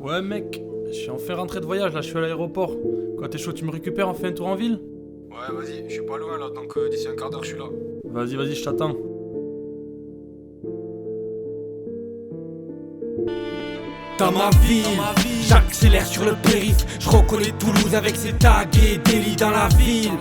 Ouais mec, je suis enfin rentré de voyage, là je suis à l'aéroport. Quoi, t'es chaud, tu me récupères, on fait un tour en ville? Ouais, vas-y, je suis pas loin là, donc d'ici un quart d'heure, je suis là. Vas-y, je t'attends. Dans ma ville, j'accélère sur le périph'. Je reconnais Toulouse avec ses tags et délits dans la ville.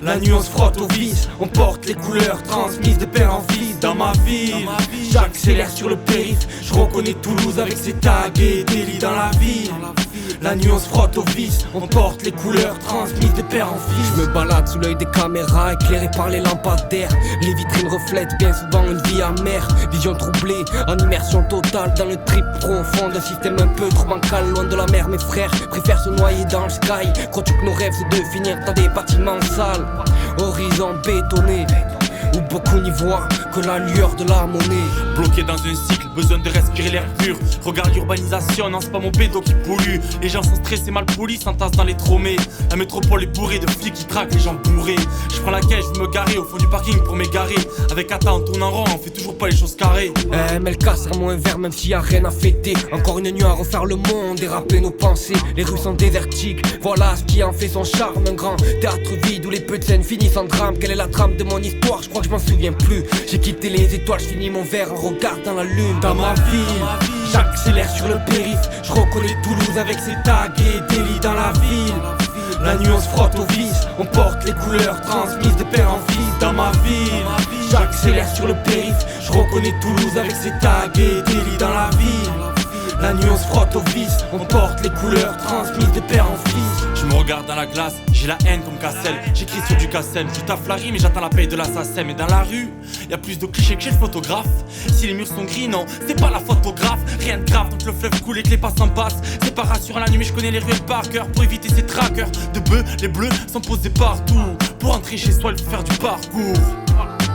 La nuit on se frotte au vice, on porte les couleurs transmises de père en fils. Dans ma ville, j'accélère sur le périph'. Je reconnais Toulouse avec ses tags et délits dans la ville. La nuit on se frotte au vice, on porte les couleurs transmises de père en fils. Je me balade sous l'œil des caméras, éclairé par les lampadaires. Les vitrines reflètent bien souvent une vie amère. Vision troublée, en immersion totale dans le trip profond d'un système un peu trop bancal. Loin de la mer, mes frères préfèrent se noyer dans le sky. Crois-tu que nos rêves c'est de finir dans des bâtiments sales? Horizon bétonné, où beaucoup n'y voient que la lueur de la monnaie. Bloqué dans un cycle, besoin de respirer l'air pur. Regarde l'urbanisation, non c'est pas mon bédo qui pollue. Les gens sont stressés, mal polis, s'entassent dans les tromés. La métropole est bourrée de flics qui traquent les gens bourrés. Je prends la caisse, je veux me garer au fond du parking pour m'égarer. Avec Ata on tourne en rond, on fait toujours pas les choses carrées. MLK serre-moi un verre même s'il y a rien à fêter. Encore une nuit à refaire le monde et rappeler nos pensées. Les rues sont désertiques, voilà ce qui en fait son charme. Un grand théâtre vide où les peu de scènes finissent en drame. Quelle est la trame de mon histoire? Je crois que je m'en souviens plus. J'ai quitté les étoiles, je finis mon verre en regardant la lune. Dans ma ville, j'accélère sur le périph'. Je reconnais Toulouse avec ses tags et délits dans la ville. La nuit on se frotte au vice, on porte les couleurs transmises de père en fils. Dans ma ville, j'accélère sur le périph'. Je reconnais Toulouse avec ses tags et délits dans la ville. La nuit on se frotte au vice, on porte les couleurs transmises de père en fils. Je me regarde dans la glace, j'ai la haine comme Cassel. J'écris sur du Cassel, je taffe la rime et j'attends la paye de l'assassin. Mais dans la rue, y'a plus de clichés que chez le photographe. Si les murs sont gris, non, c'est pas la photographe. Rien de grave, donc le fleuve coule et que les passes en passent. C'est pas rassurant la nuit, mais je connais les ruelles par cœur. Pour éviter ces traqueurs de bœufs, les bleus sont posés partout. Pour entrer chez soi, il faut faire du parcours.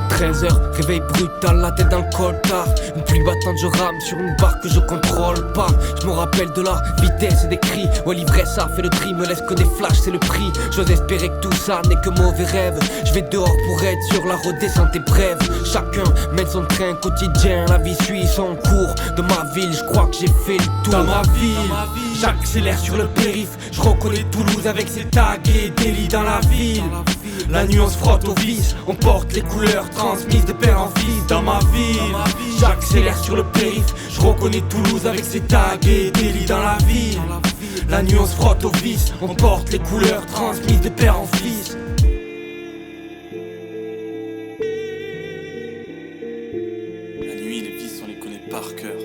13h, réveil brutal, la tête dans le coltard. Une pluie battante, je rame sur une barre que je contrôle pas. Je me rappelle de la vitesse et des cris. Ouais, l'ivresse a fait le tri, me laisse que des flashs, c'est le prix. J'ose espérer que tout ça n'est que mauvais rêve. Je vais dehors pour être sûr, la redescente est brève. Chacun mène son train quotidien, la vie suit son cours. De ma ville, je crois que j'ai fait le tour. Dans ma ville, j'accélère sur le périph'. Je reconnais Toulouse avec ses tags et délits dans la ville. La nuit on se frotte au vice, on porte les couleurs transmises de père en fils. Dans ma ville, j'accélère sur le périph'. Je reconnais Toulouse avec ses tags et délits dans la ville. La nuit on se frotte au vice, on porte les couleurs transmises de père en fils. La nuit, les vices, on les connaît par cœur.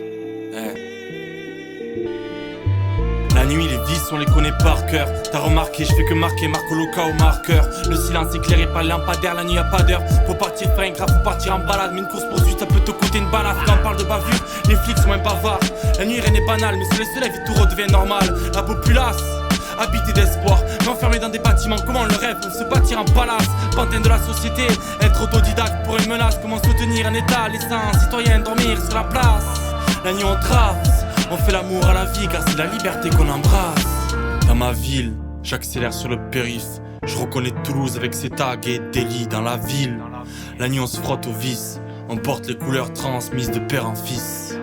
La nuit, les vices, on les connaît par cœur. T'as remarqué, je fais que marquer, marque au loca au marqueur. Le silence éclairé par les lampadaires, la nuit y'a pas d'heure. Faut partir faire un grave, faut partir en balade. Mais une course poursuite, ça peut te coûter une balade. Quand on parle de bavure, les flics sont moins bavards. La nuit, rien n'est banal, mais sous les soleils, tout redevient normal. La populace, habité d'espoir, mais enfermé dans des bâtiments. Comment le rêve se bâtir en palace? Pantin de la société, être autodidacte pour une menace. Comment soutenir un état, laissant un citoyen dormir sur la place? La nuit on trace, on fait l'amour à la vie car c'est la liberté qu'on embrasse. Dans ma ville, j'accélère sur le périph'. Je reconnais Toulouse avec ses tags et délits dans la ville. La nuit on se frotte au vice, on porte les couleurs transmises de père en fils.